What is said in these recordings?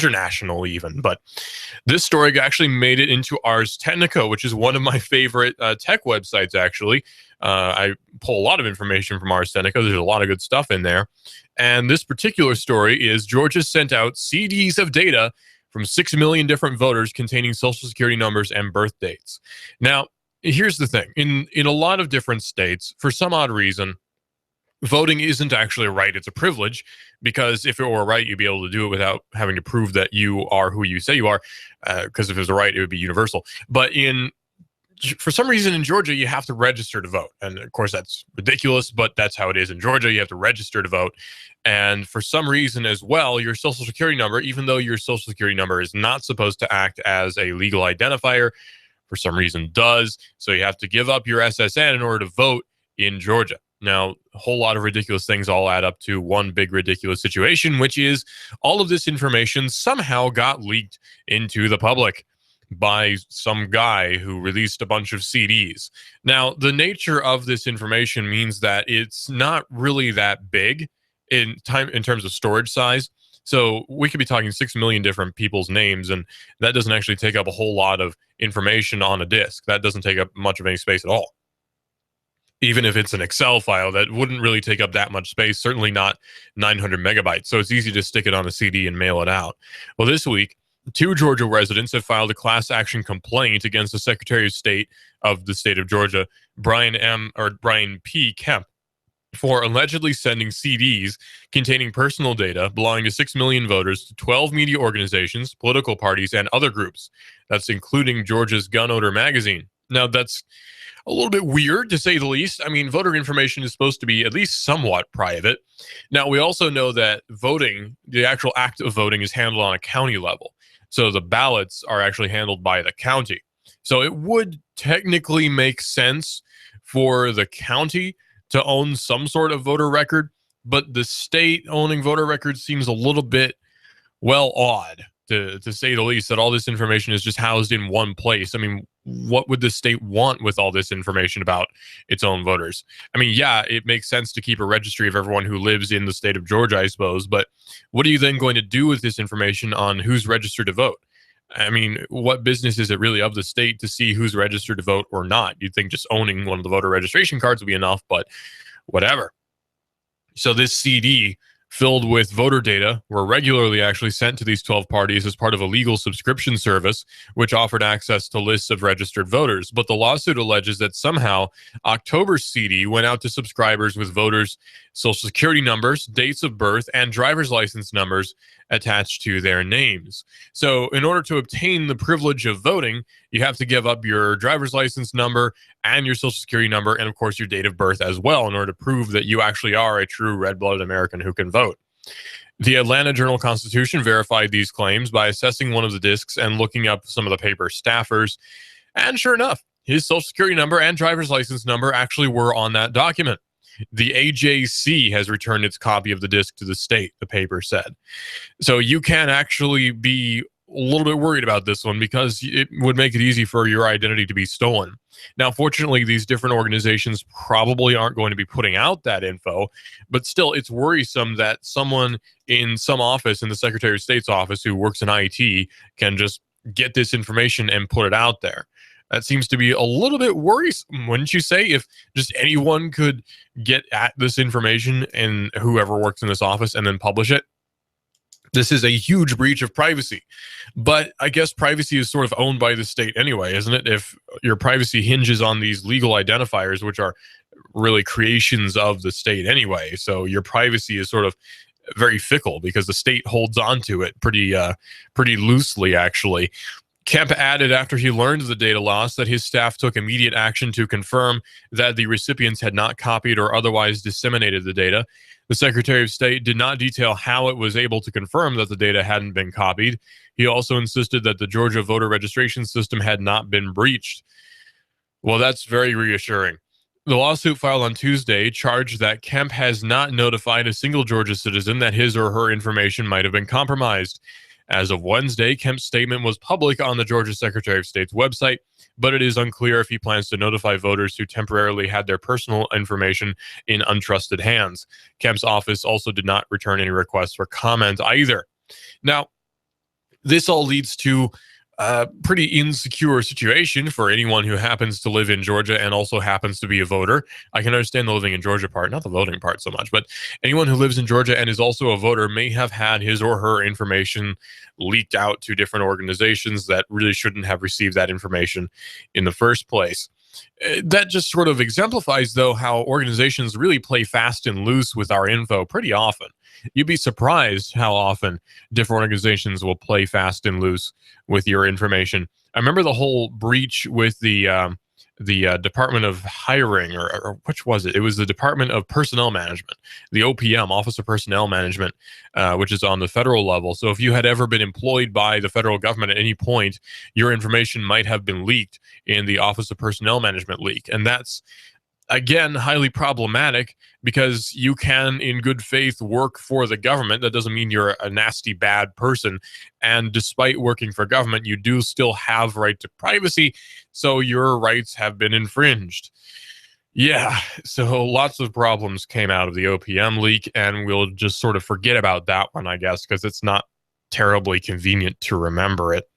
Georgia National even. But this story actually made it into Ars Technica, which is one of my favorite tech websites, actually. I pull a lot of information from Ars Technica. There's a lot of good stuff in there. And this particular story is Georgia sent out CDs of data from 6 million different voters containing social security numbers and birth dates. Now, here's the thing. In a lot of different states, for some odd reason, voting isn't actually a right. It's a privilege, because if it were a right, you'd be able to do it without having to prove that you are who you say you are, because if it was a right, it would be universal. But for some reason in Georgia, you have to register to vote. And of course, that's ridiculous, but that's how it is in Georgia. You have to register to vote. And for some reason as well, your social security number, even though your social security number is not supposed to act as a legal identifier, for some reason does. So you have to give up your SSN in order to vote in Georgia. Now, a whole lot of ridiculous things all add up to one big ridiculous situation, which is all of this information somehow got leaked into the public by some guy who released a bunch of CDs. Now, the nature of this information means that it's not really that big in terms of storage size. So we could be talking 6 million different people's names, and that doesn't actually take up a whole lot of information on a disk. That doesn't take up much of any space at all. Even if it's an Excel file, that wouldn't really take up that much space, certainly not 900 megabytes. So it's easy to stick it on a CD and mail it out. Well, this week, 2 Georgia residents have filed a class action complaint against the Secretary of State of the state of Georgia, Brian P. Kemp, for allegedly sending CDs containing personal data belonging to 6 million voters to 12 media organizations, political parties, and other groups. That's including Georgia's Gun Owner magazine. Now, that's a little bit weird, to say the least. I mean, voter information is supposed to be at least somewhat private. Now, we also know that voting, the actual act of voting, is handled on a county level. So the ballots are actually handled by the county. So it would technically make sense for the county to own some sort of voter record, but the state owning voter records seems a little bit, well, odd, to say the least, that all this information is just housed in one place. I mean, what would the state want with all this information about its own voters? I mean, yeah, it makes sense to keep a registry of everyone who lives in the state of Georgia, I suppose, but what are you then going to do with this information on who's registered to vote? I mean, what business is it really of the state to see who's registered to vote or not? You'd think just owning one of the voter registration cards would be enough, but whatever. So this CD filled with voter data were regularly actually sent to these 12 parties as part of a legal subscription service, which offered access to lists of registered voters. But the lawsuit alleges that somehow October's CD went out to subscribers with voters' social security numbers, dates of birth, and driver's license numbers attached to their names. So in order to obtain the privilege of voting, you have to give up your driver's license number and your social security number, and of course your date of birth as well, in order to prove that you actually are a true red-blooded American who can vote. The Atlanta Journal-Constitution verified these claims by assessing one of the discs and looking up some of the paper staffers. And sure enough, his social security number and driver's license number actually were on that document. The AJC has returned its copy of the disc to the state, the paper said. So you can actually be a little bit worried about this one, because it would make it easy for your identity to be stolen. Now, fortunately, these different organizations probably aren't going to be putting out that info, but still, it's worrisome that someone in some office in the Secretary of State's office who works in IT can just get this information and put it out there. That seems to be a little bit worrisome, wouldn't you say? If just anyone could get at this information, and whoever works in this office, and then publish it. This is a huge breach of privacy. But I guess privacy is sort of owned by the state anyway, isn't it? If your privacy hinges on these legal identifiers, which are really creations of the state anyway. So your privacy is sort of very fickle, because the state holds on to it pretty loosely, actually. Kemp added, after he learned of the data loss, that his staff took immediate action to confirm that the recipients had not copied or otherwise disseminated the data. The Secretary of State did not detail how it was able to confirm that the data hadn't been copied. He also insisted that the Georgia voter registration system had not been breached. Well, that's very reassuring. The lawsuit filed on Tuesday charged that Kemp has not notified a single Georgia citizen that his or her information might have been compromised. As of Wednesday, Kemp's statement was public on the Georgia Secretary of State's website, but it is unclear if he plans to notify voters who temporarily had their personal information in untrusted hands. Kemp's office also did not return any requests for comment either. Now, This all leads to a pretty insecure situation for anyone who happens to live in Georgia and also happens to be a voter. I can understand the living in Georgia part, not the voting part so much, but anyone who lives in Georgia and is also a voter may have had his or her information leaked out to different organizations that really shouldn't have received that information in the first place. That just sort of exemplifies, though, how organizations really play fast and loose with our info pretty often. You'd be surprised how often different organizations will play fast and loose with your information. I remember the whole breach with the Department of Hiring, or which was it? It was the Department of Personnel Management, the OPM, Office of Personnel Management, which is on the federal level. So if you had ever been employed by the federal government at any point, your information might have been leaked in the Office of Personnel Management leak. And that's, again, highly problematic because you can, in good faith, work for the government. That doesn't mean you're a nasty, bad person. And despite working for government, you do still have right to privacy. So your rights have been infringed. Yeah, so lots of problems came out of the OPM leak, and we'll just sort of forget about that one, I guess, because it's not terribly convenient to remember it.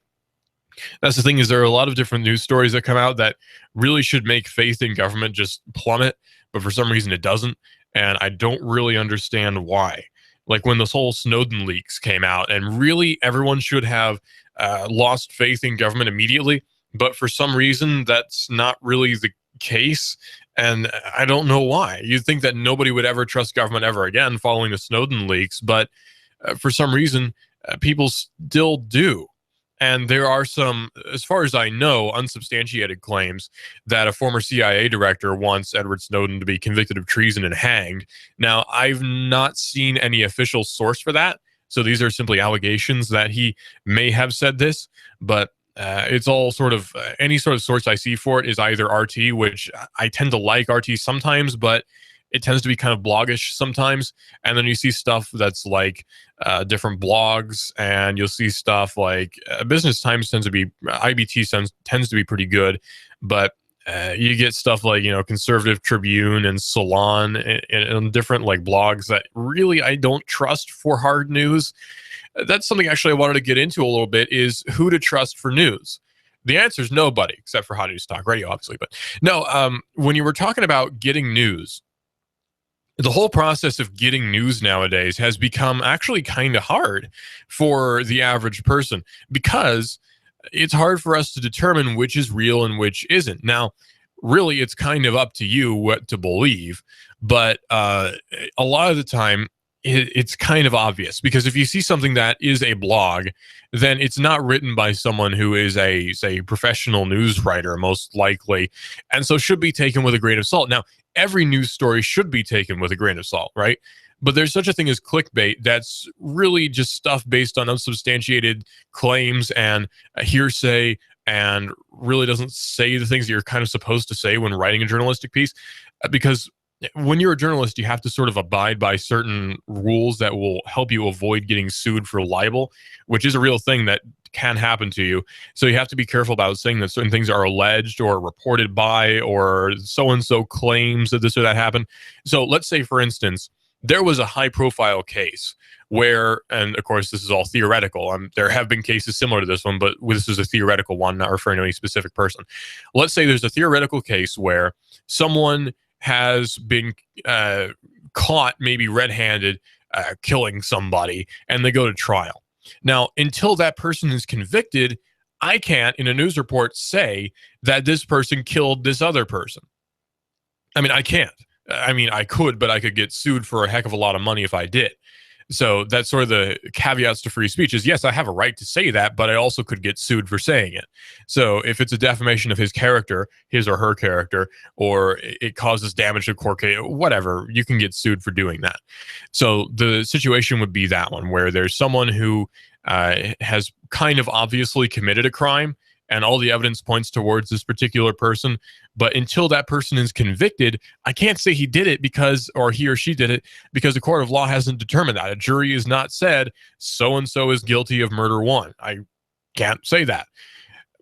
That's the thing, is there are a lot of different news stories that come out that really should make faith in government just plummet, but for some reason it doesn't, and I don't really understand why. Like when this whole Snowden leaks came out, and really everyone should have lost faith in government immediately, but for some reason that's not really the case, and I don't know why. You'd think that nobody would ever trust government ever again following the Snowden leaks, but for some reason people still do. And there are some, as far as I know, unsubstantiated claims that a former CIA director wants Edward Snowden to be convicted of treason and hanged. Now, I've not seen any official source for that. So these are simply allegations that he may have said this, but it's all sort of, any sort of source I see for it is either RT, which I tend to like RT sometimes, but it tends to be kind of bloggish sometimes. And then you see stuff that's like different blogs, and you'll see stuff like Business Times tends to be, IBT tends to be pretty good, but you get stuff like, Conservative Tribune and Salon and different like blogs that really I don't trust for hard news. That's something actually I wanted to get into a little bit, is who to trust for news. The answer is nobody, except for Hot News Talk Radio, obviously. But no, when you were talking about getting news, the whole process of getting news nowadays has become actually kind of hard for the average person, because it's hard for us to determine which is real and which isn't. Now, really, it's kind of up to you what to believe, but a lot of the time, it's kind of obvious, because if you see something that is a blog, then it's not written by someone who is a, say, professional news writer, most likely, and so should be taken with a grain of salt. Now, every news story should be taken with a grain of salt, right? But there's such a thing as clickbait that's really just stuff based on unsubstantiated claims and hearsay, and really doesn't say the things that you're kind of supposed to say when writing a journalistic piece, because when you're a journalist, you have to sort of abide by certain rules that will help you avoid getting sued for libel, which is a real thing that can happen to you. So you have to be careful about saying that certain things are alleged or reported by, or so-and-so claims that this or that happened. So let's say, for instance, there was a high-profile case where, and of course this is all theoretical, there have been cases similar to this one, but this is a theoretical one, not referring to any specific person. Let's say there's a theoretical case where someone has been caught maybe red-handed killing somebody, and they go to trial. Now, until that person is convicted, I can't, in a news report, say that this person killed this other person. I mean, I can't. I mean, I could, but I could get sued for a heck of a lot of money if I did. So that's sort of the caveats to free speech, is yes, I have a right to say that, but I also could get sued for saying it. So if it's a defamation of his character, his or her character, or it causes damage to court case, whatever, you can get sued for doing that. So the situation would be that one, where there's someone who has kind of obviously committed a crime, and all the evidence points towards this particular person. But until that person is convicted, I can't say he did it because, or he or she did it, because the court of law hasn't determined that. A jury has not said so-and-so is guilty of murder one. I can't say that.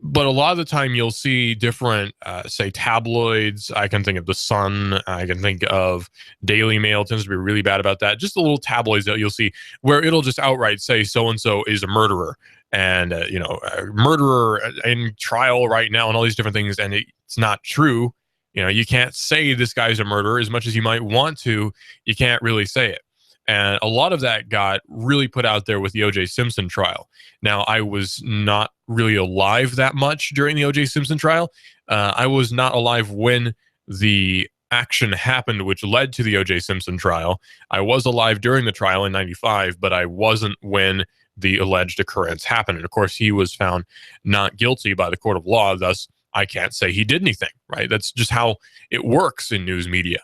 But a lot of the time you'll see different, say, tabloids. I can think of The Sun. I can think of Daily Mail. Tends to be really bad about that. Just the little tabloids that you'll see where it'll just outright say so-and-so is a murderer. and a murderer in trial right now and all these different things, and it's not true. You can't say this guy's a murderer as much as you might want to. You can't really say it. And a lot of that got really put out there with the O.J. Simpson trial. Now, I was not really alive that much during the O.J. Simpson trial. I was not alive when the action happened, which led to the O.J. Simpson trial. I was alive during the trial in 95, but I wasn't when the alleged occurrence happened. And of course, he was found not guilty by the court of law. Thus, I can't say he did anything, right? That's just how it works in news media.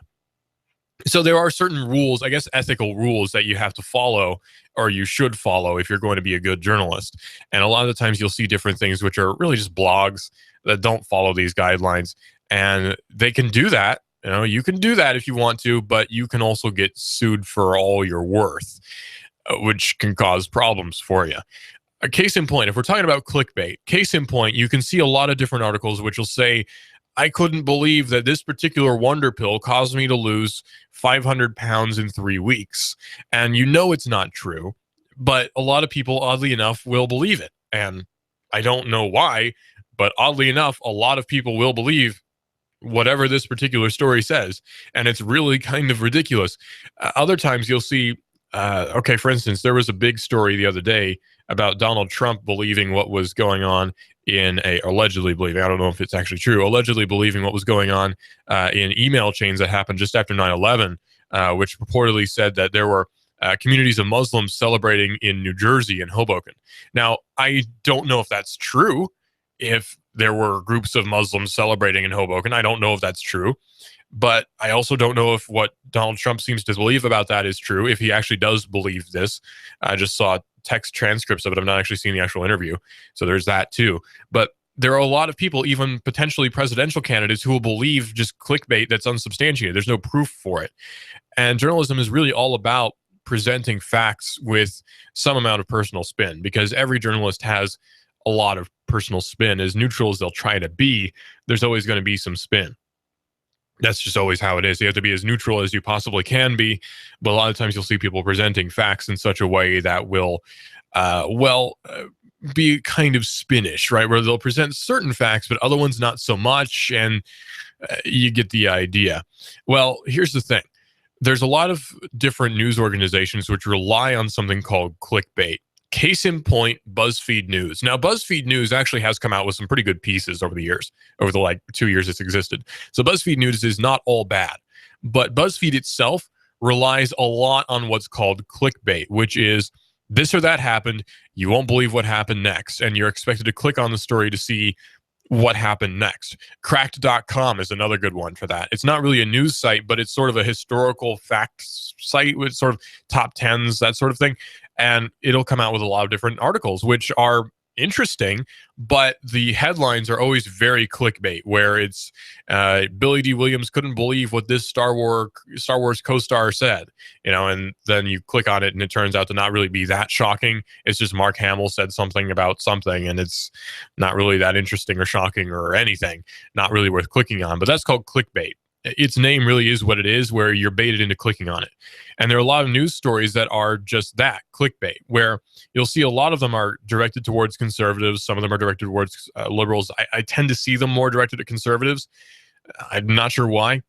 So there are certain rules, I guess ethical rules, that you have to follow, or you should follow if you're going to be a good journalist. And a lot of the times you'll see different things which are really just blogs that don't follow these guidelines. And they can do that. You can do that if you want to, but you can also get sued for all you're worth, which can cause problems for you. A case in point, if we're talking about clickbait, case in point, you can see a lot of different articles which will say, I couldn't believe that this particular wonder pill caused me to lose 500 pounds in 3 weeks. And it's not true, but a lot of people, oddly enough, will believe it. And I don't know why, but oddly enough, a lot of people will believe whatever this particular story says. And it's really kind of ridiculous. Other times you'll see, for instance, there was a big story the other day about Donald Trump believing what was going on allegedly believing, I don't know if it's actually true, allegedly believing what was going on in email chains that happened just after 9/11, which purportedly said that there were communities of Muslims celebrating in New Jersey and Hoboken. Now, I don't know if that's true. If there were groups of Muslims celebrating in Hoboken, I don't know if that's true. But I also don't know if what Donald Trump seems to believe about that is true, if he actually does believe this. I just saw text transcripts of it. I've not actually seen the actual interview. So there's that too. But there are a lot of people, even potentially presidential candidates, who will believe just clickbait that's unsubstantiated. There's no proof for it. And journalism is really all about presenting facts with some amount of personal spin, because every journalist has a lot of personal spin. As neutral as they'll try to be, there's always going to be some spin. That's just always how it is. You have to be as neutral as you possibly can be. But a lot of times you'll see people presenting facts in such a way that will, be kind of spinnish, right? Where they'll present certain facts, but other ones not so much. And you get the idea. Well, here's the thing. There's a lot of different news organizations which rely on something called clickbait. Case in point, BuzzFeed News. Now, BuzzFeed News actually has come out with some pretty good pieces over the years, over the 2 years it's existed. So BuzzFeed News is not all bad, but BuzzFeed itself relies a lot on what's called clickbait, which is this or that happened. You won't believe what happened next. And you're expected to click on the story to see what happened next. Cracked.com is another good one for that. It's not really a news site, but it's sort of a historical facts site with sort of top tens, that sort of thing. And it'll come out with a lot of different articles, which are interesting, but the headlines are always very clickbait, where it's Billy D. Williams couldn't believe what this Star Wars co-star said, and then you click on it and it turns out to not really be that shocking. It's just Mark Hamill said something about something, and it's not really that interesting or shocking or anything, not really worth clicking on. But that's called clickbait. Its name really is what it is, where you're baited into clicking on it. And there are a lot of news stories that are just that, clickbait, where you'll see a lot of them are directed towards conservatives. Some of them are directed towards liberals. I tend to see them more directed at conservatives. I'm not sure why.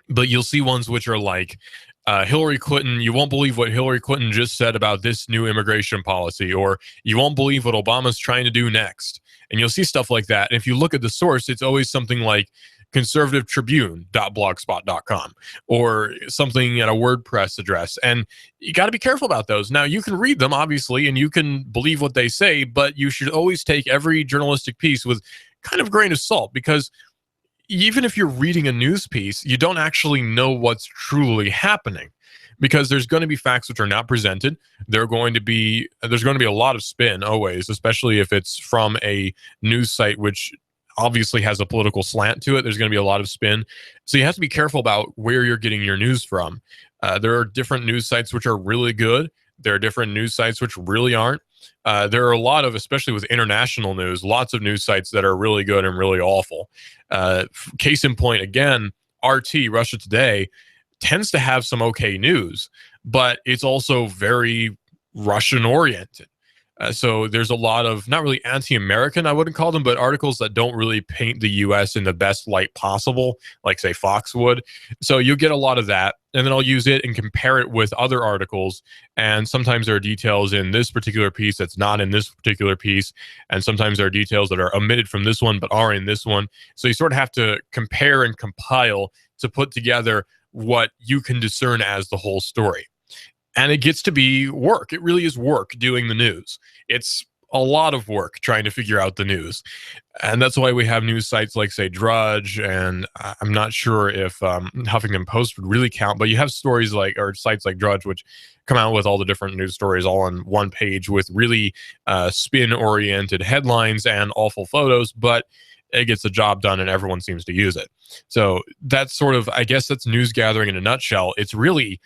But you'll see ones which are like, Hillary Clinton, you won't believe what Hillary Clinton just said about this new immigration policy, or you won't believe what Obama's trying to do next. And you'll see stuff like that. And if you look at the source, it's always something like conservativetribune.blogspot.com or something at a WordPress address. And you got to be careful about those. Now, you can read them, obviously, and you can believe what they say, but you should always take every journalistic piece with kind of a grain of salt, because even if you're reading a news piece, you don't actually know what's truly happening, because there's going to be facts which are not presented. There's going to be a lot of spin always, especially if it's from a news site which obviously has a political slant to it. There's going to be a lot of spin. So you have to be careful about where you're getting your news from. There are different news sites which are really good. There are different news sites which really aren't. There are a lot of, especially with international news, lots of news sites that are really good and really awful. Case in point, again, RT, Russia Today, tends to have some okay news, but it's also very Russian-oriented. So there's a lot of not really anti-American, I wouldn't call them, but articles that don't really paint the U.S. in the best light possible, like say Fox would. So you get a lot of that, and then I'll use it and compare it with other articles. And sometimes there are details in this particular piece that's not in this particular piece, and sometimes there are details that are omitted from this one but are in this one. So you sort of have to compare and compile to put together what you can discern as the whole story. And it gets to be work. It really is work doing the news. It's a lot of work trying to figure out the news. And that's why we have news sites like, say, Drudge. And I'm not sure if Huffington Post would really count, but you have stories like, or sites like Drudge, which come out with all the different news stories all on one page with really spin-oriented headlines and awful photos, but it gets the job done and everyone seems to use it. So that's sort of, I guess that's news gathering in a nutshell. It's really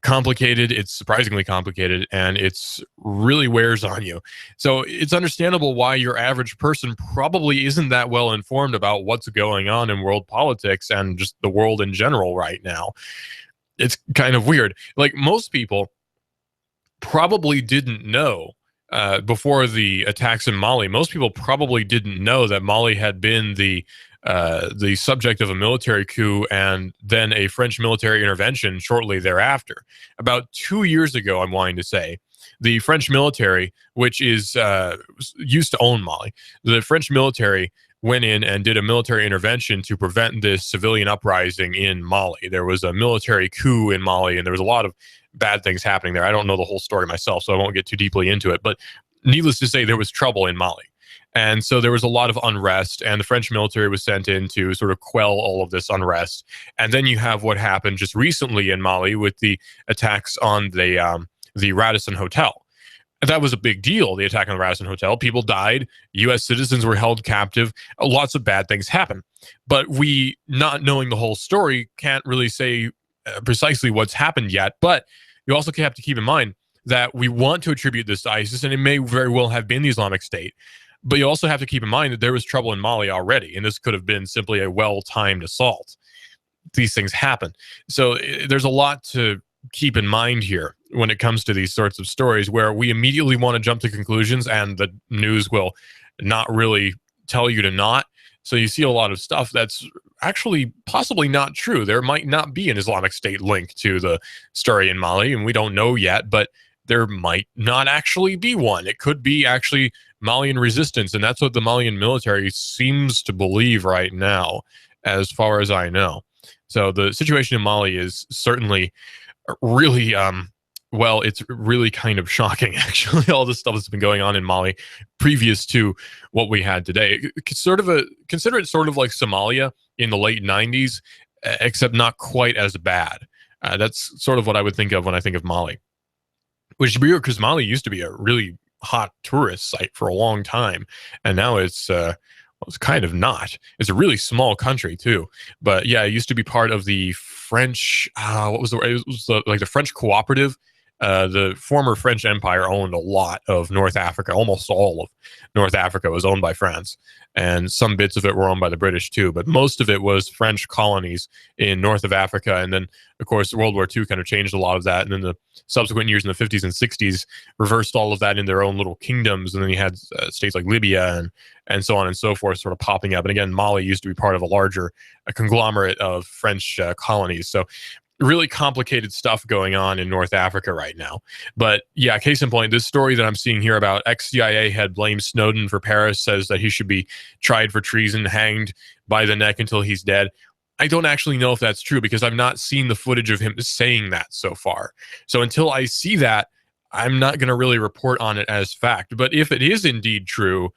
complicated. It's surprisingly complicated, and it's really wears on you. So it's understandable why your average person probably isn't that well informed about what's going on in world politics and just the world in general right now. It's kind of weird. Like, most people probably didn't know before the attacks in Mali. Most people probably didn't know that Mali had been the subject of a military coup and then a French military intervention shortly thereafter. About 2 years ago, I'm wanting to say, the French military, which is used to own Mali, the French military went in and did a military intervention to prevent this civilian uprising in Mali. There was a military coup in Mali, and there was a lot of bad things happening there. I don't know the whole story myself, so I won't get too deeply into it. But needless to say, there was trouble in Mali. And so there was a lot of unrest, and the French military was sent in to sort of quell all of this unrest. And then you have what happened just recently in Mali with the attacks on the Radisson Hotel. And that was a big deal, the attack on the Radisson Hotel. People died. U.S. citizens were held captive. Lots of bad things happened. But we, not knowing the whole story, can't really say precisely what's happened yet. But you also have to keep in mind that we want to attribute this to ISIS, and it may very well have been the Islamic State. But you also have to keep in mind that there was trouble in Mali already, and this could have been simply a well-timed assault. These things happen. So there's a lot to keep in mind here when it comes to these sorts of stories, where we immediately want to jump to conclusions and the news will not really tell you to not. So you see a lot of stuff that's actually possibly not true. There might not be an Islamic State link to the story in Mali, and we don't know yet, but there might not actually be one. It could be actually Malian resistance, and that's what the Malian military seems to believe right now, as far as I know. So the situation in Mali is certainly really, well, it's really kind of shocking, actually, all the stuff that's been going on in Mali previous to what we had today. Consider it sort of like Somalia in the late 90s, except not quite as bad. That's sort of what I would think of when I think of Mali. Which is weird, because Mali used to be a really hot tourist site for a long time, and now it's kind of not. It's a really small country too, but yeah, it used to be part of the French. What was the? It was like the French cooperative. The former French Empire owned a lot of North Africa. Almost all of North Africa was owned by France, and some bits of it were owned by the British too. But most of it was French colonies in north of Africa. And then, of course, World War II kind of changed a lot of that. And then the subsequent years in the 50s and 60s reversed all of that in their own little kingdoms. And then you had states like Libya and so on and so forth sort of popping up. And again, Mali used to be part of a larger conglomerate of French colonies. So really complicated stuff going on in North Africa right now. But yeah, case in point, this story that I'm seeing here about ex-CIA head blames Snowden for Paris, says that he should be tried for treason, hanged by the neck until he's dead. I don't actually know if that's true, because I've not seen the footage of him saying that so far. So until I see that, I'm not going to really report on it as fact. But if it is indeed true,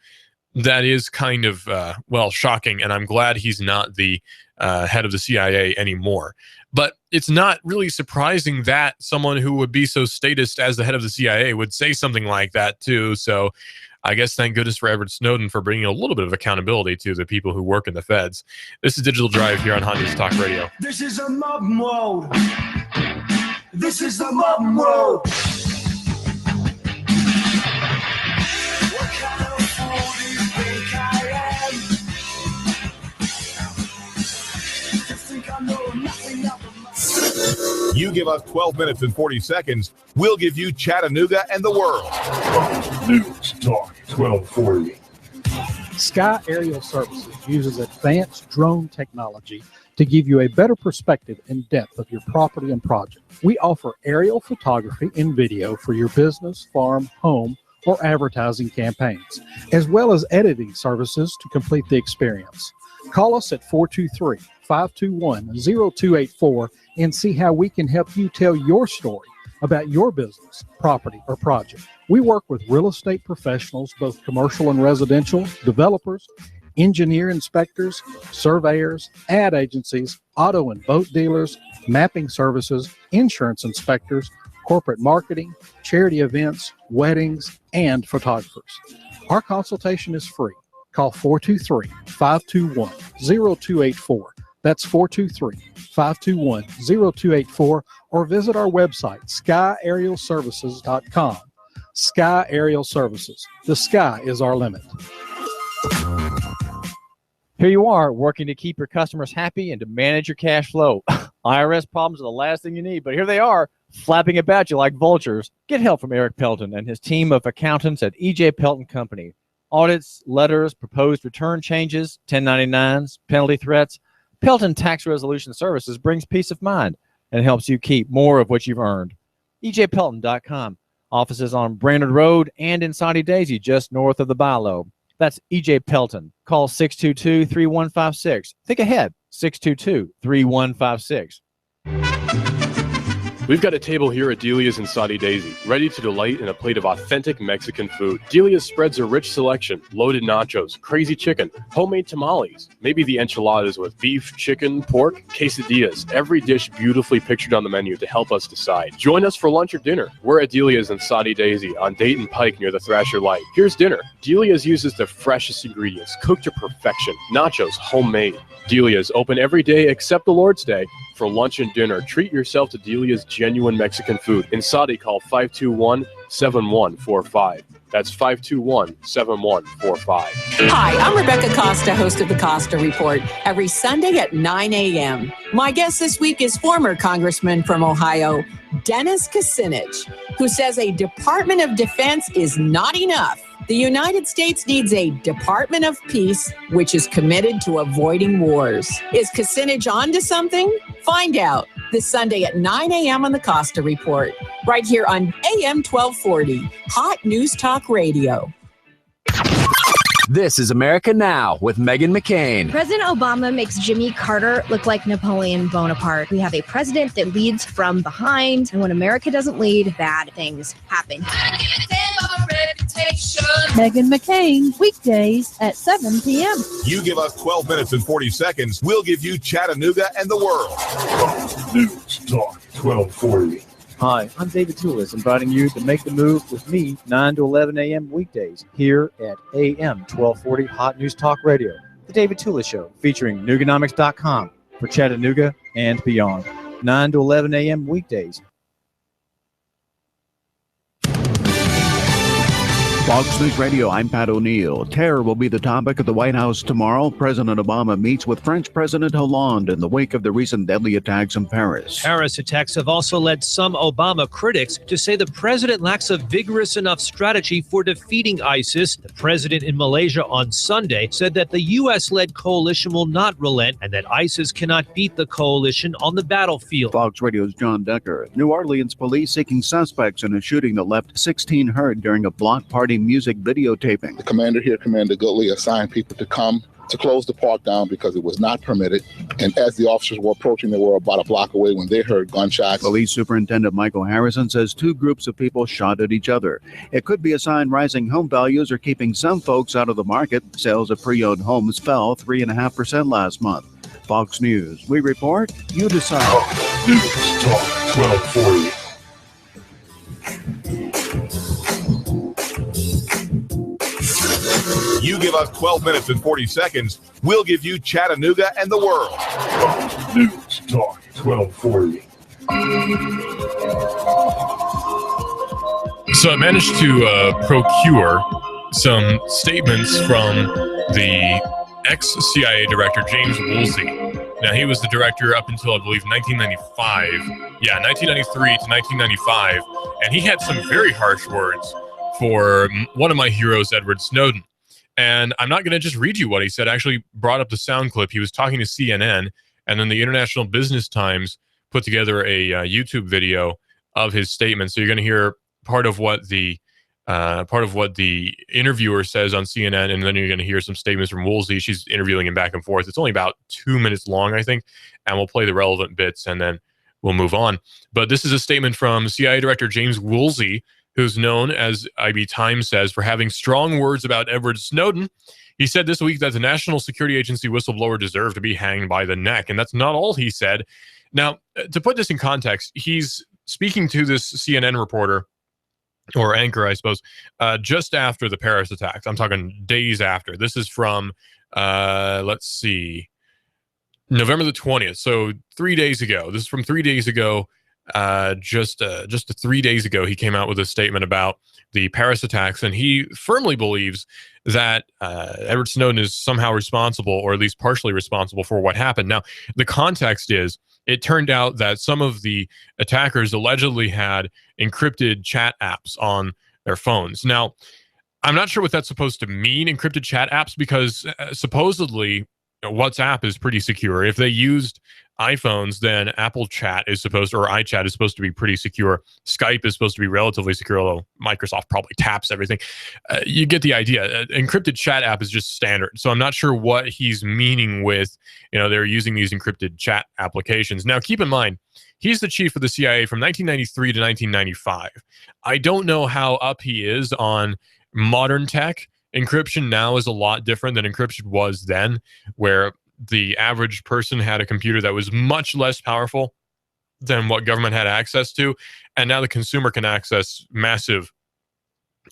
that is kind of, well, shocking. And I'm glad he's not the head of the CIA anymore. But it's not really surprising that someone who would be so statist as the head of the CIA would say something like that too. So I guess thank goodness for Edward Snowden for bringing a little bit of accountability to the people who work in the feds. This is Digital Drive here on Hot News Talk Radio. This is a mob mode. This is the mob mode. What kind of fool do you think I am? You think I know nothing of You give us 12 minutes and 40 seconds, we'll give you Chattanooga and the world. News Talk 1240. Sky Aerial Services uses advanced drone technology to give you a better perspective and depth of your property and project. We offer aerial photography and video for your business, farm, home, or advertising campaigns, as well as editing services to complete the experience. Call us at 423-521-0284 and see how we can help you tell your story about your business, property, or project. We work with real estate professionals, both commercial and residential, developers, engineer inspectors, surveyors, ad agencies, auto and boat dealers, mapping services, insurance inspectors, corporate marketing, charity events, weddings, and photographers. Our consultation is free. Call 423-521-0284. That's 423-521-0284, or visit our website, skyaerialservices.com. Sky Aerial Services. The sky is our limit. Here you are, working to keep your customers happy and to manage your cash flow. IRS problems are the last thing you need, but here they are, flapping about you like vultures. Get help from Eric Pelton and his team of accountants at E.J. Pelton Company. Audits, letters, proposed return changes, 1099s, penalty threats. Pelton Tax Resolution Services brings peace of mind and helps you keep more of what you've earned. EJPelton.com. Offices on Brainerd Road and in Soddy Daisy, just north of the Bilo. That's E.J. Pelton. Call 622-3156. Think ahead, 622-3156. We've got a table here at Delia's in Soddy Daisy, ready to delight in a plate of authentic Mexican food. Delia's spreads a rich selection, loaded nachos, crazy chicken, homemade tamales, maybe the enchiladas with beef, chicken, pork, quesadillas. Every dish beautifully pictured on the menu to help us decide. Join us for lunch or dinner. We're at Delia's in Soddy Daisy on Dayton Pike near the Thrasher Light. Here's dinner. Delia's uses the freshest ingredients, cooked to perfection. Nachos, homemade. Delia's open every day except the Lord's Day. For lunch and dinner, treat yourself to Delia's genuine Mexican food. In Soddy, call 521-7145. That's 521-7145. Hi, I'm Rebecca Costa, host of the Costa Report, every Sunday at 9 a.m. My guest this week is former Congressman from Ohio, Dennis Kucinich, who says a Department of Defense is not enough. The United States needs a Department of Peace, which is committed to avoiding wars. Is Kucinich on to something? Find out this Sunday at 9 a.m. on the Costa Report, right here on AM 1240, Hot News Talk Radio. This is America Now with Meghan McCain. President Obama makes Jimmy Carter look like Napoleon Bonaparte. We have a president that leads from behind, and when America doesn't lead, bad things happen. Meghan McCain, weekdays at 7 p.m. You give us 12 minutes and 40 seconds, we'll give you Chattanooga and the world. News Talk 1240. Hi, I'm David Tulis, inviting you to make the move with me 9 to 11 a.m. weekdays here at AM 1240 Hot News Talk Radio. The David Tulis Show, featuring Nooganomics.com for Chattanooga and beyond. 9 to 11 a.m. weekdays. Fox News Radio, I'm Pat O'Neill. Terror will be the topic of the White House tomorrow. President Obama meets with French President Hollande in the wake of the recent deadly attacks in Paris. Paris attacks have also led some Obama critics to say the president lacks a vigorous enough strategy for defeating ISIS. The president in Malaysia on Sunday said that the U.S.-led coalition will not relent and that ISIS cannot beat the coalition on the battlefield. Fox Radio's John Decker. New Orleans police seeking suspects in a shooting that left 16 hurt during a block party music videotaping. The commander here, Commander Goodley, assigned people to come to close the park down because it was not permitted. And as the officers were approaching, they were about a block away when they heard gunshots. Police Superintendent Michael Harrison says two groups of people shot at each other. It could be a sign rising home values are keeping some folks out of the market. Sales of pre-owned homes fell 3.5% last month. Fox News. We report, you decide. News Talk 1240. You give us 12 minutes and 40 seconds, we'll give you Chattanooga and the world. News Talk 1240. So I managed to procure some statements from the ex-CIA director, James Woolsey. Now, he was the director up until, I believe, 1995. Yeah, 1993 to 1995. And he had some very harsh words for one of my heroes, Edward Snowden. And I'm not going to just read you what he said. I actually brought up the sound clip. He was talking to CNN, and then the International Business Times put together a YouTube video of his statement. So you're going to hear part of what the interviewer says on CNN, and then you're going to hear some statements from Woolsey. She's interviewing him back and forth. It's only about 2 minutes long, I think, and we'll play the relevant bits, and then we'll move on. But this is a statement from CIA Director James Woolsey, who's known, as IB Times says, for having strong words about Edward Snowden. He said this week that the National Security Agency whistleblower deserved to be hanged by the neck, and that's not all he said. Now, to put this in context, he's speaking to this CNN reporter, or anchor, I suppose, just after the Paris attacks. I'm talking days after. This is from, let's see, November the 20th. So 3 days ago. This is from 3 days ago. Just 3 days ago, he came out with a statement about the Paris attacks, and he firmly believes that Edward Snowden is somehow responsible, or at least partially responsible, for what happened. Now, the context is, it turned out that some of the attackers allegedly had encrypted chat apps on their phones. Now, I'm not sure what that's supposed to mean, encrypted chat apps, because supposedly WhatsApp is pretty secure. If they used iPhones, then Apple Chat is supposed to, or iChat is supposed to be pretty secure. Skype is supposed to be relatively secure, although Microsoft probably taps everything. You get the idea. Encrypted chat app is just standard. So I'm not sure what he's meaning with, they're using these encrypted chat applications. Now, keep in mind, he's the chief of the CIA from 1993 to 1995. I don't know how up he is on modern tech. Encryption now is a lot different than encryption was then, where the average person had a computer that was much less powerful than what government had access to, and now the consumer can access massive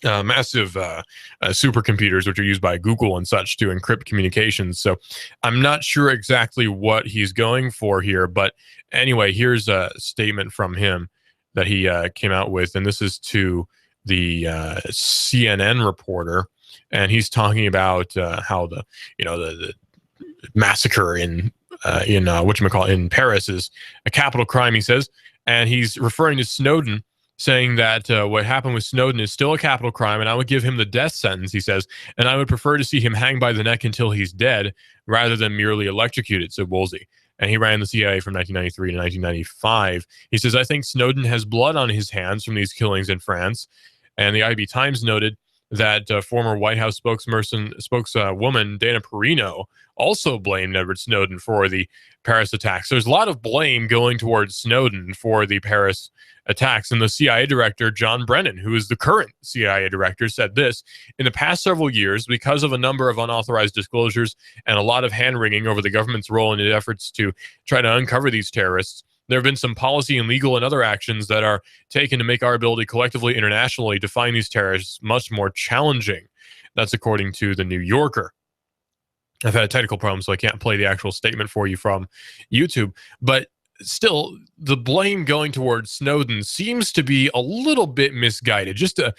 supercomputers, which are used by Google and such, to encrypt communications. So I'm not sure exactly what he's going for here, but anyway, here's a statement from him that he came out with, and this is to the CNN reporter, and he's talking about how the massacre in Paris is a capital crime, he says, and he's referring to Snowden, saying that what happened with Snowden is still a capital crime, and I would give him the death sentence, he says, and I would prefer to see him hang by the neck until he's dead rather than merely electrocuted, said Woolsey. And he ran the CIA from 1993 to 1995. He says, I think Snowden has blood on his hands from these killings in France. And the IB Times noted that former White House spokeswoman Dana Perino also blamed Edward Snowden for the Paris attacks. There's a lot of blame going towards Snowden for the Paris attacks. And the CIA director, John Brennan, who is the current CIA director, said this: in the past several years, because of a number of unauthorized disclosures and a lot of hand-wringing over the government's role in the efforts to try to uncover these terrorists, there have been some policy and legal and other actions that are taken to make our ability collectively internationally to find these terrorists much more challenging. That's according to the New Yorker. I've had a technical problem, so I can't play the actual statement for you from YouTube. But still, the blame going towards Snowden seems to be a little bit misguided, just a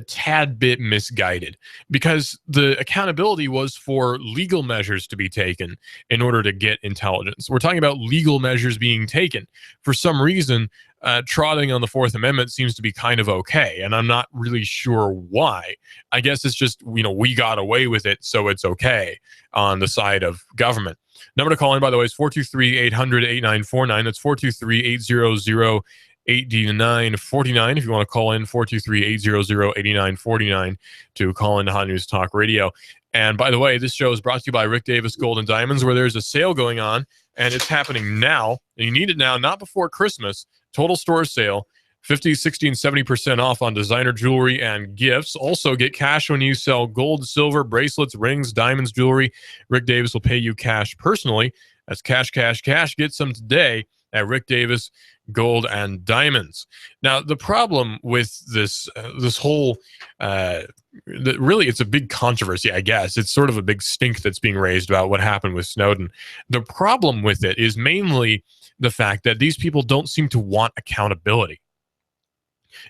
tad bit misguided, because the accountability was for legal measures to be taken in order to get intelligence. We're talking about legal measures being taken. For some reason, trotting on the Fourth Amendment seems to be kind of okay, and I'm not really sure why. I guess it's just, we got away with it, so it's okay on the side of government. Number to call in, by the way, is 423-800-8949. That's 423-800-8949. If you want to call in, 423-800-8949 to call into Hot News Talk Radio. And by the way, this show is brought to you by Rick Davis Gold and Diamonds, where there's a sale going on, and it's happening now. And you need it now, not before Christmas. Total store sale, 50, 60, and 70% off on designer jewelry and gifts. Also, get cash when you sell gold, silver, bracelets, rings, diamonds, jewelry. Rick Davis will pay you cash personally. That's cash, cash, cash. Get some today at Rick Davis Gold and Diamonds. Now, the problem with this whole, really, it's a big controversy, I guess. It's sort of a big stink that's being raised about what happened with Snowden. The problem with it is mainly the fact that these people don't seem to want accountability.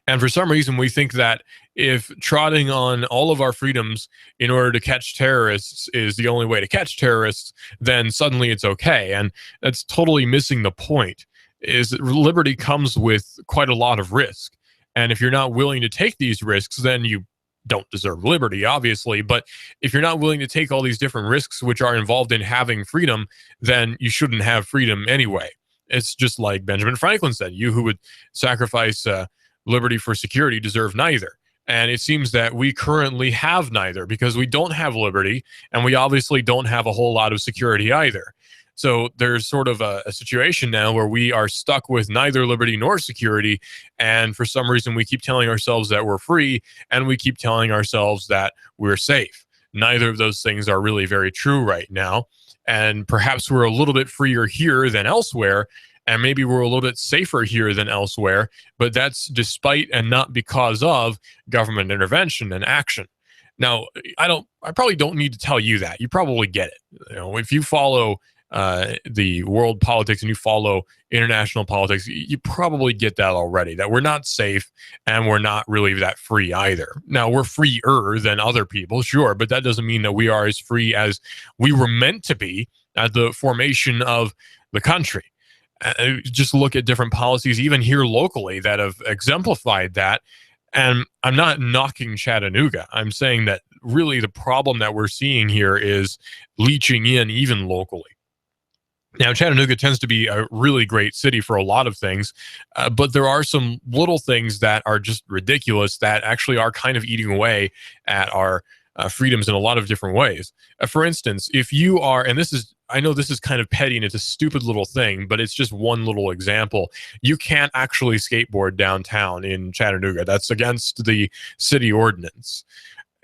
And for some reason, we think that if trotting on all of our freedoms in order to catch terrorists is the only way to catch terrorists, then suddenly it's okay. And that's totally missing the point, is that liberty comes with quite a lot of risk. And if you're not willing to take these risks, then you don't deserve liberty, obviously. But if you're not willing to take all these different risks which are involved in having freedom, then you shouldn't have freedom anyway. It's just like Benjamin Franklin said, you who would sacrifice liberty for security deserve neither. And it seems that we currently have neither, because we don't have liberty, and we obviously don't have a whole lot of security either. So there's sort of a situation now where we are stuck with neither liberty nor security. And for some reason, we keep telling ourselves that we're free, and we keep telling ourselves that we're safe. Neither of those things are really very true right now. And perhaps we're a little bit freer here than elsewhere, and maybe we're a little bit safer here than elsewhere, but that's despite and not because of government intervention and action. Now, I probably don't need to tell you that. You probably get it. You know, if you follow the world politics and you follow international politics, you probably get that already, that we're not safe and we're not really that free either. Now, we're freer than other people, sure, but that doesn't mean that we are as free as we were meant to be at the formation of the country. Just look at different policies, even here locally, that have exemplified that. And I'm not knocking Chattanooga. I'm saying that really the problem that we're seeing here is leaching in even locally. Now, Chattanooga tends to be a really great city for a lot of things, but there are some little things that are just ridiculous that actually are kind of eating away at our freedoms in a lot of different ways. For instance, if you are, and I know this is kind of petty and it's a stupid little thing, but it's just one little example. You can't actually skateboard downtown in Chattanooga. That's against the city ordinance.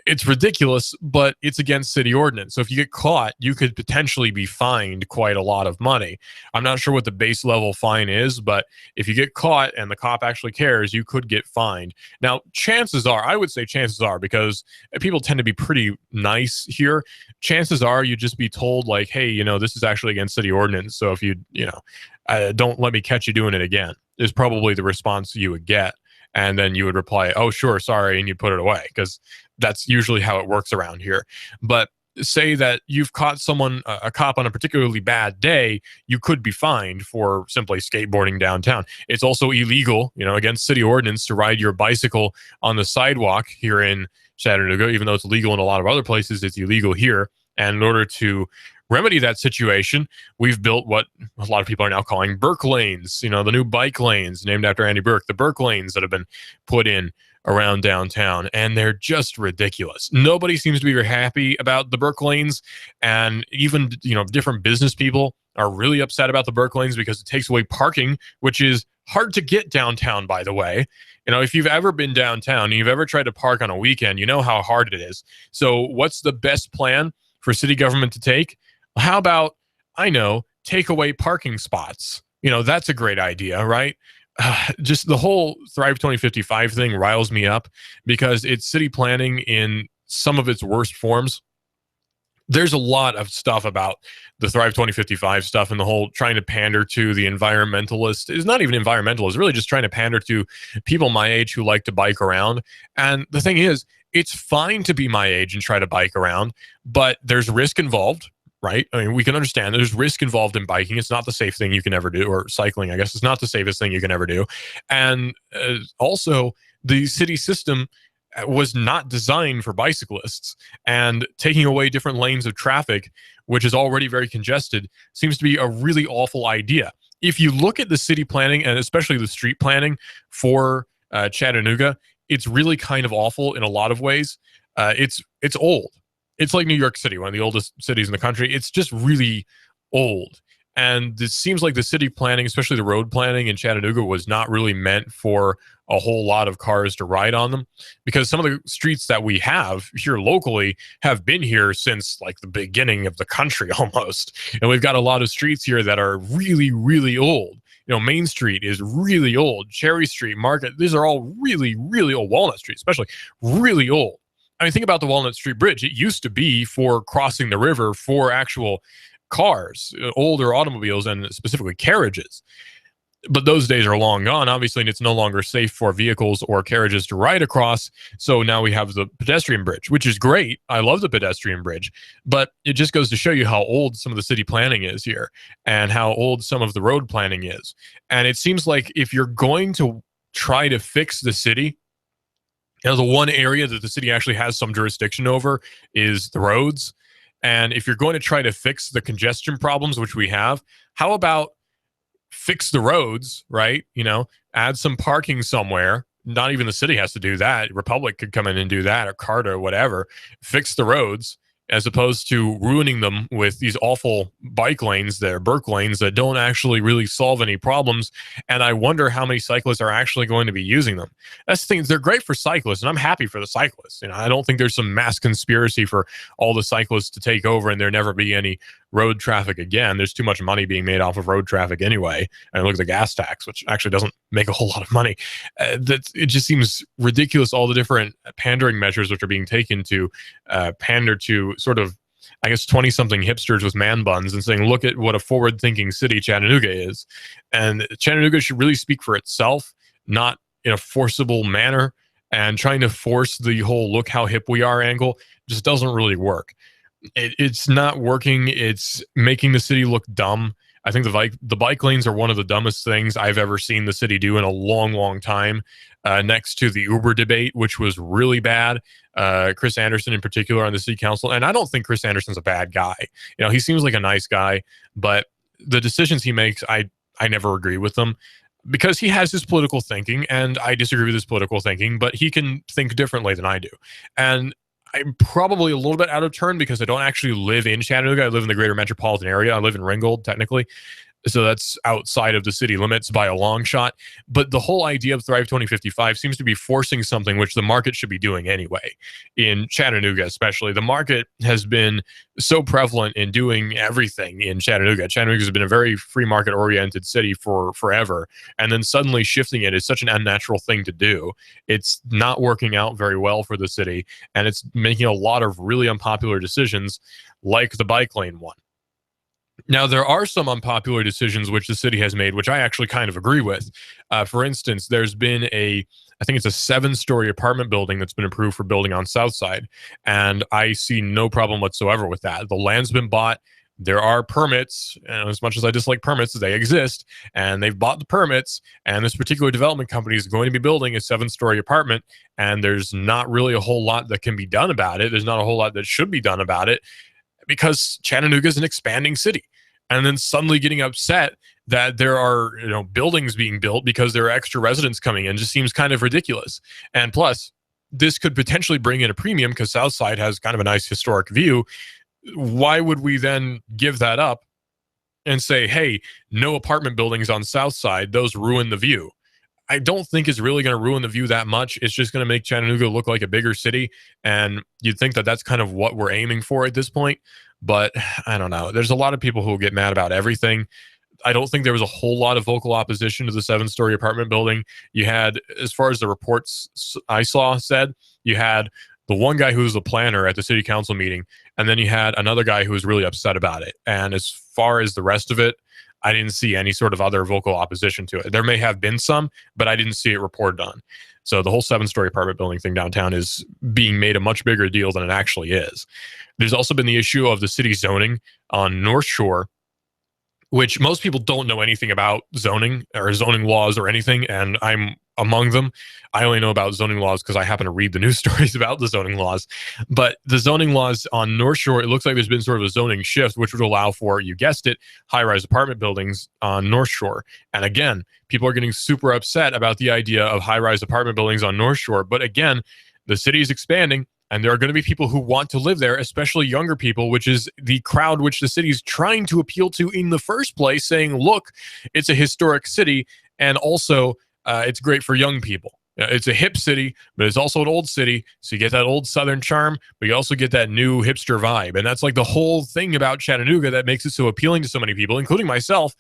It's ridiculous, but it's against city ordinance. So if you get caught, you could potentially be fined quite a lot of money. I'm not sure what the base level fine is, but if you get caught and the cop actually cares, you could get fined. Now, chances are, I would say chances are, because people tend to be pretty nice here, chances are you'd just be told like, hey, you know, this is actually against city ordinance. So if you know, don't let me catch you doing it again, is probably the response you would get. And then you would reply, oh, sure, sorry, and you put it away, because that's usually how it works around here. But say that you've caught someone, a cop, on a particularly bad day, you could be fined for simply skateboarding downtown. It's also illegal, against city ordinance, to ride your bicycle on the sidewalk here in Chattanooga. Even though it's legal in a lot of other places, it's illegal here. And in order to remedy that situation, we've built what a lot of people are now calling Burke lanes, the new bike lanes named after Andy Burke, the Burke lanes that have been put in around downtown, and they're just ridiculous. Nobody seems to be very happy about the Burke lanes, and even different business people are really upset about the Burke lanes because it takes away parking, which is hard to get downtown, by the way. If you've ever been downtown and you've ever tried to park on a weekend, you know how hard it is. So what's the best plan for city government to take? How about, take away parking spots? That's a great idea, right? Just the whole Thrive 2055 thing riles me up because it's city planning in some of its worst forms. There's a lot of stuff about the Thrive 2055 stuff and the whole trying to pander to the environmentalist. It's not even environmental. It's really just trying to pander to people my age who like to bike around. And the thing is, it's fine to be my age and try to bike around, but there's risk involved, right? I mean, we can understand there's risk involved in biking. It's not the safe thing you can ever do, or cycling, I guess, is not the safest thing you can ever do. And also, the city system was not designed for bicyclists, and taking away different lanes of traffic, which is already very congested, seems to be a really awful idea. If you look at the city planning, and especially the street planning for Chattanooga, it's really kind of awful in a lot of ways. It's old. It's like New York City, one of the oldest cities in the country. It's just really old. And it seems like the city planning, especially the road planning in Chattanooga, was not really meant for a whole lot of cars to ride on them, because some of the streets that we have here locally have been here since like the beginning of the country almost. And we've got a lot of streets here that are really, really old. Main Street is really old. Cherry Street, Market, these are all really, really old. Walnut Street, especially, really old. I mean, think about the Walnut Street Bridge. It used to be for crossing the river for actual cars, older automobiles, and specifically carriages. But those days are long gone, obviously, and it's no longer safe for vehicles or carriages to ride across. So now we have the pedestrian bridge, which is great. I love the pedestrian bridge, but it just goes to show you how old some of the city planning is here and how old some of the road planning is. And it seems like if you're going to try to fix the city, the one area that the city actually has some jurisdiction over is the roads. And if you're going to try to fix the congestion problems, which we have, how about fix the roads, right? Add some parking somewhere. Not even the city has to do that. Republic could come in and do that, or CARTA, or whatever. Fix the roads, as opposed to ruining them with these awful bike lanes, Burke lanes, that don't actually really solve any problems. And I wonder how many cyclists are actually going to be using them. That's the thing. They're great for cyclists, and I'm happy for the cyclists. I don't think there's some mass conspiracy for all the cyclists to take over and there never be any road traffic again. There's too much money being made off of road traffic anyway. And look at the gas tax, which actually doesn't make a whole lot of money. It just seems ridiculous, all the different pandering measures which are being taken to pander to sort of, I guess, 20-something hipsters with man buns and saying, look at what a forward-thinking city Chattanooga is. And Chattanooga should really speak for itself, not in a forcible manner. And trying to force the whole look how hip we are angle just doesn't really work. It's not working. It's making the city look dumb. I think the bike lanes are one of the dumbest things I've ever seen the city do in a long, long time, next to the Uber debate, which was really bad. Chris Anderson in particular on the city council. And I don't think Chris Anderson's a bad guy. He seems like a nice guy, but the decisions he makes, I never agree with them, because he has his political thinking, and I disagree with his political thinking, but he can think differently than I do. And I'm probably a little bit out of turn because I don't actually live in Chattanooga. I live in the greater metropolitan area. I live in Ringgold, technically. So that's outside of the city limits by a long shot. But the whole idea of Thrive 2055 seems to be forcing something which the market should be doing anyway. In Chattanooga especially, the market has been so prevalent in doing everything in Chattanooga. Chattanooga has been a very free market oriented city for forever. And then suddenly shifting it is such an unnatural thing to do. It's not working out very well for the city. And it's making a lot of really unpopular decisions, like the bike lane one. Now, there are some unpopular decisions which the city has made, which I actually kind of agree with. For instance, there's been I think it's a 7-story apartment building that's been approved for building on South Side. And I see no problem whatsoever with that. The land's been bought. There are permits, and as much as I dislike permits, they exist, and they've bought the permits, and this particular development company is going to be building a 7-story apartment, and there's not really a whole lot that can be done about it. There's not a whole lot that should be done about it, because Chattanooga is an expanding city. And then suddenly getting upset that there are buildings being built because there are extra residents coming in just seems kind of ridiculous. And plus, this could potentially bring in a premium because Southside has kind of a nice historic view. Why would we then give that up and say, hey, no apartment buildings on Southside, those ruin the view? I don't think it's really going to ruin the view that much. It's just going to make Chattanooga look like a bigger city. And you'd think that that's kind of what we're aiming for at this point. But I don't know. There's a lot of people who will get mad about everything. I don't think there was a whole lot of vocal opposition to the 7-story apartment building. You had, as far as the reports I saw said, you had the one guy who was the planner at the city council meeting, and then you had another guy who was really upset about it. And as far as the rest of it, I didn't see any sort of other vocal opposition to it. There may have been some, but I didn't see it reported on. So the whole 7-story apartment building thing downtown is being made a much bigger deal than it actually is. There's also been the issue of the city zoning on North Shore, which most people don't know anything about zoning or zoning laws or anything, and I'm among them. I only know about zoning laws because I happen to read the news stories about the zoning laws. But the zoning laws on North Shore, it looks like there's been sort of a zoning shift, which would allow for, you guessed it, high-rise apartment buildings on North Shore. And again, people are getting super upset about the idea of high-rise apartment buildings on North Shore. But again, the city is expanding, and there are going to be people who want to live there, especially younger people, which is the crowd which the city is trying to appeal to in the first place, saying, look, it's a historic city, and also it's great for young people. It's a hip city, but it's also an old city, so you get that old Southern charm, but you also get that new hipster vibe. And that's like the whole thing about Chattanooga that makes it so appealing to so many people, including myself.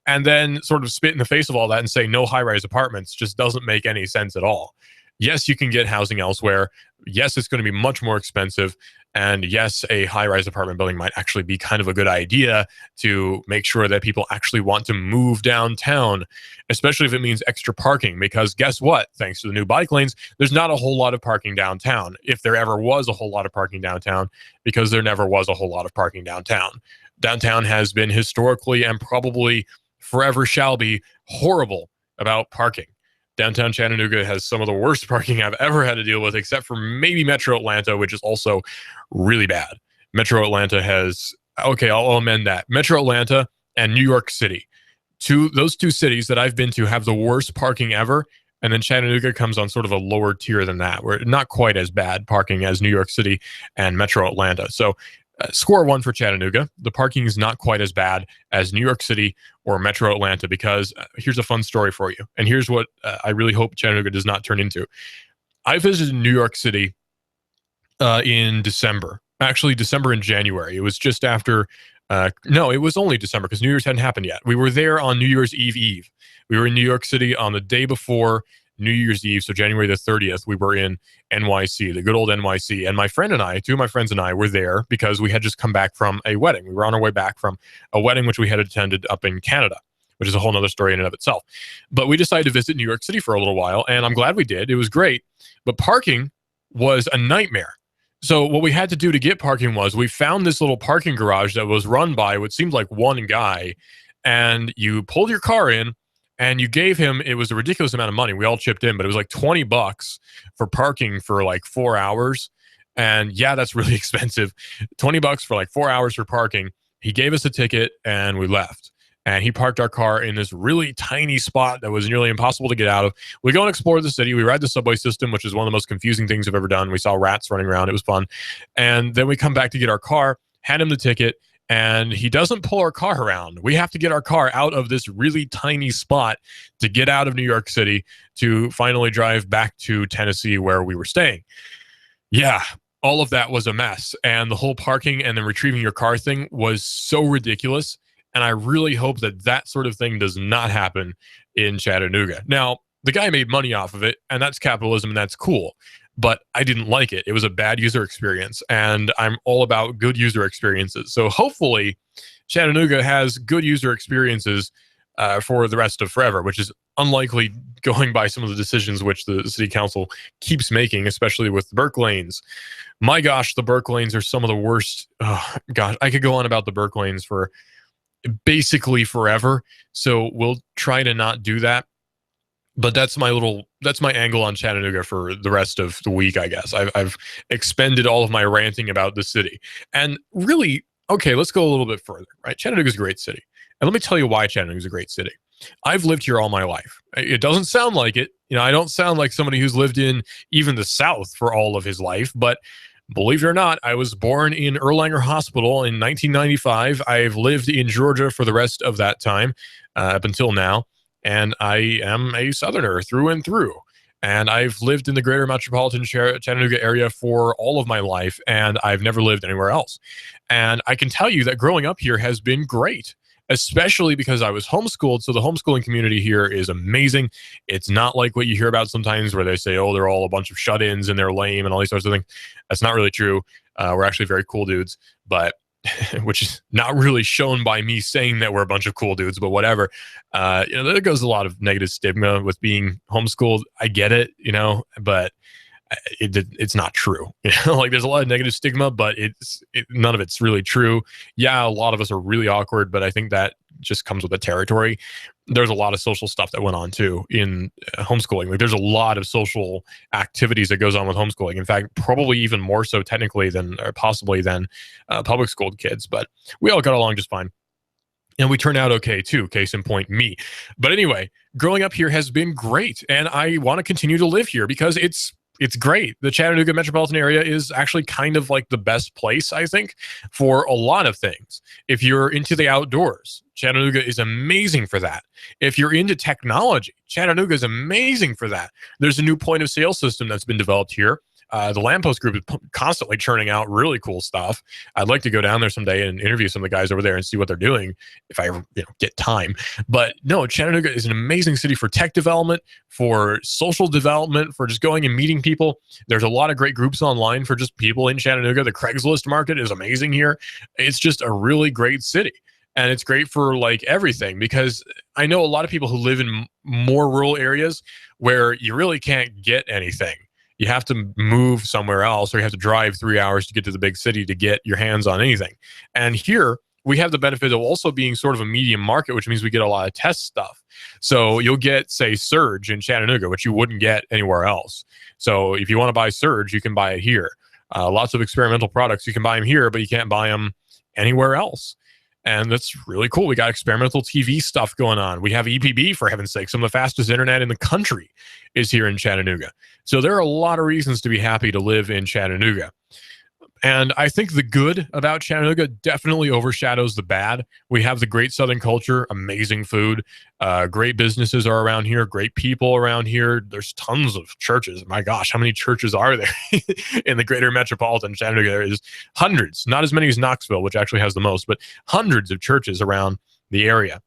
And then sort of spit in the face of all that and say no high-rise apartments just doesn't make any sense at all. Yes, you can get housing elsewhere. Yes, it's going to be much more expensive. And yes, a high-rise apartment building might actually be kind of a good idea to make sure that people actually want to move downtown, especially if it means extra parking. Because guess what? Thanks to the new bike lanes, there's not a whole lot of parking downtown, if there ever was a whole lot of parking downtown, because there never was a whole lot of parking downtown. Downtown has been historically and probably forever shall be horrible about parking. Downtown Chattanooga has some of the worst parking I've ever had to deal with, except for maybe Metro Atlanta, which is also really bad. Metro Atlanta has, okay, I'll amend that. Metro Atlanta and New York City. Those two cities that I've been to have the worst parking ever. And then Chattanooga comes on sort of a lower tier than that. We're not quite as bad parking as New York City and Metro Atlanta. So score 1 for Chattanooga. The parking is not quite as bad as New York City or Metro Atlanta, because here's a fun story for you. And here's what I really hope Chattanooga does not turn into. I visited New York City in December. Actually, December and January. It was just after, no, it was only December because New Year's hadn't happened yet. We were there on New Year's Eve. We were in New York City on the day before New Year's Eve, so January the 30th, we were in NYC, the good old NYC. And my friend and I, two of my friends and I, were there because we had just come back from a wedding. We were on our way back from a wedding which we had attended up in Canada, which is a whole other story in and of itself. But we decided to visit New York City for a little while, and I'm glad we did. It was great. But parking was a nightmare. So what we had to do to get parking was we found this little parking garage that was run by what seemed like one guy, and you pulled your car in, and you gave him, it was a ridiculous amount of money. We all chipped in, but it was like $20 for parking for like 4 hours. And yeah, that's really expensive. $20 for like 4 hours for parking. He gave us a ticket and we left. And he parked our car in this really tiny spot that was nearly impossible to get out of. We go and explore the city. We ride the subway system, which is one of the most confusing things I've ever done. We saw rats running around. It was fun. And then we come back to get our car, hand him the ticket, and he doesn't pull our car around. We have to get our car out of this really tiny spot to get out of New York City to finally drive back to Tennessee where we were staying. Yeah, all of that was a mess. And the whole parking and then retrieving your car thing was so ridiculous. And I really hope that that sort of thing does not happen in Chattanooga. Now, the guy made money off of it, and that's capitalism, and that's cool. But I didn't like it. It was a bad user experience, and I'm all about good user experiences. So hopefully Chattanooga has good user experiences for the rest of forever, which is unlikely going by some of the decisions which the city council keeps making, especially with the Burke lanes. My gosh, the Burke lanes are some of the worst. Oh, gosh, I could go on about the Burke lanes for basically forever. So we'll try to not do that. But that's my angle on Chattanooga for the rest of the week, I guess. I've expended all of my ranting about the city. And really, okay, let's go a little bit further, right? Chattanooga's a great city. And let me tell you why Chattanooga's a great city. I've lived here all my life. It doesn't sound like it. You know, I don't sound like somebody who's lived in even the South for all of his life, but believe it or not, I was born in Erlanger Hospital in 1995. I've lived in Georgia for the rest of that time, up until now. And I am a Southerner through and through. And I've lived in the greater metropolitan Chattanooga area for all of my life, and I've never lived anywhere else. And I can tell you that growing up here has been great, especially because I was homeschooled. So the homeschooling community here is amazing. It's not like what you hear about sometimes where they say, oh, they're all a bunch of shut-ins and they're lame and all these sorts of things. That's not really true. We're actually very cool dudes, but which is not really shown by me saying that we're a bunch of cool dudes, but whatever. You know, there goes a lot of negative stigma with being homeschooled. I get it, you know, but it's not true. You know, like there's a lot of negative stigma, but none of it's really true. Yeah, a lot of us are really awkward, but I think that just comes with the territory. There's a lot of social stuff that went on too in homeschooling. Like there's a lot of social activities that goes on with homeschooling. In fact, probably even more so technically than, or possibly than public school kids, but we all got along just fine. And we turned out okay too, case in point, me. But anyway, growing up here has been great. And I want to continue to live here because it's great. The Chattanooga metropolitan area is actually kind of like the best place, I think, for a lot of things. If you're into the outdoors, Chattanooga is amazing for that. If you're into technology, Chattanooga is amazing for that. There's a new point of sale system that's been developed here. The Lamppost Group is constantly churning out really cool stuff. I'd like to go down there someday and interview some of the guys over there and see what they're doing if I ever get time. But no, Chattanooga is an amazing city for tech development, for social development, for just going and meeting people. There's a lot of great groups online for just people in Chattanooga. The Craigslist market is amazing here. It's just a really great city. And it's great for like everything, because I know a lot of people who live in more rural areas where you really can't get anything. You have to move somewhere else, or you have to drive 3 hours to get to the big city to get your hands on anything. And here we have the benefit of also being sort of a medium market, which means we get a lot of test stuff. So you'll get, say, Surge in Chattanooga, which you wouldn't get anywhere else. So if you want to buy Surge, you can buy it here. Lots of experimental products, you can buy them here, but you can't buy them anywhere else. And that's really cool. We got experimental TV stuff going on. We have EPB, for heaven's sake. Some of the fastest internet in the country is here in Chattanooga. So there are a lot of reasons to be happy to live in Chattanooga. And I think the good about Chattanooga definitely overshadows the bad. We have the great Southern culture, amazing food, great businesses are around here, great people around here. There's tons of churches. My gosh, how many churches are there in the greater metropolitan Chattanooga? There is hundreds, not as many as Knoxville, which actually has the most, but hundreds of churches around the area.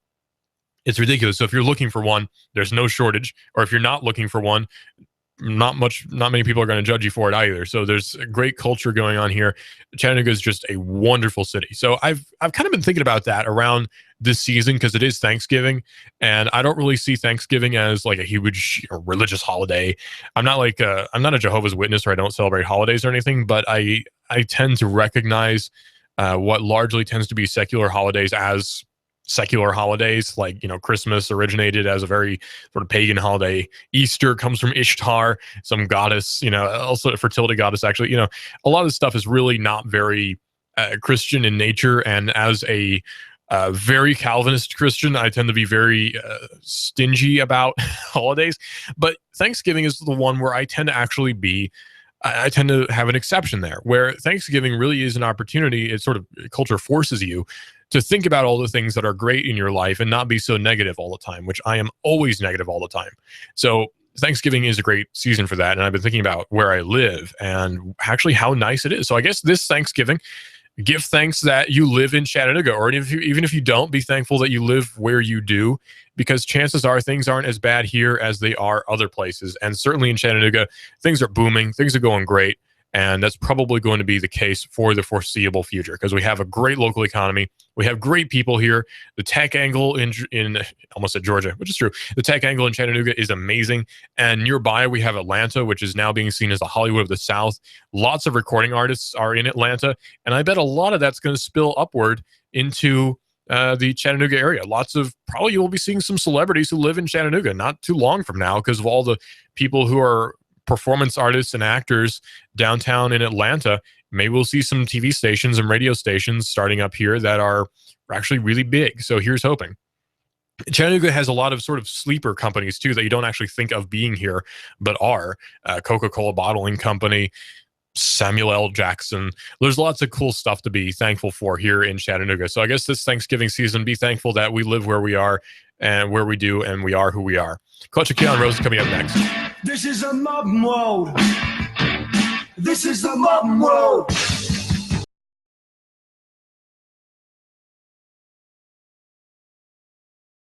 It's ridiculous. So if you're looking for one, there's no shortage. Or if you're not looking for one, not many people are going to judge you for it either. So there's a great culture going on here. Chattanooga is just a wonderful city. So I've kind of been thinking about that around this season because it is Thanksgiving, and I don't really see Thanksgiving as like a huge religious holiday. I'm not a Jehovah's Witness, or I don't celebrate holidays or anything, but I tend to recognize what largely tends to be secular holidays as secular holidays. Like, Christmas originated as a very sort of pagan holiday. Easter comes from Ishtar, some goddess, also a fertility goddess. Actually, a lot of this stuff is really not very Christian in nature. And as a very Calvinist Christian, I tend to be very stingy about holidays. But Thanksgiving is the one where I tend to have an exception there, where Thanksgiving really is an opportunity. It sort of culture forces you to think about all the things that are great in your life and not be so negative all the time, which I am always negative all the time. So Thanksgiving is a great season for that. And I've been thinking about where I live and actually how nice it is. So I guess this Thanksgiving, give thanks that you live in Chattanooga, or even if you don't, be thankful that you live where you do, because chances are things aren't as bad here as they are other places. And certainly in Chattanooga, things are booming, things are going great. And that's probably going to be the case for the foreseeable future, because we have a great local economy. We have great people here. The tech angle in almost at Georgia, which is true. The tech angle in Chattanooga is amazing. And nearby, we have Atlanta, which is now being seen as the Hollywood of the South. Lots of recording artists are in Atlanta. And I bet a lot of that's going to spill upward into the Chattanooga area. Probably you will be seeing some celebrities who live in Chattanooga not too long from now, because of all the people who are performance artists and actors downtown in Atlanta. Maybe we'll see some TV stations and radio stations starting up here that are actually really big. So here's hoping. Chattanooga has a lot of sort of sleeper companies too that you don't actually think of being here, but are. Coca-Cola Bottling Company, Samuel L. Jackson. There's lots of cool stuff to be thankful for here in Chattanooga. So I guess this Thanksgiving season, be thankful that we live where we are and where we do, and we are who we are. Clutch of Keon Rose is coming up next. This is a modern world. This is the modern world.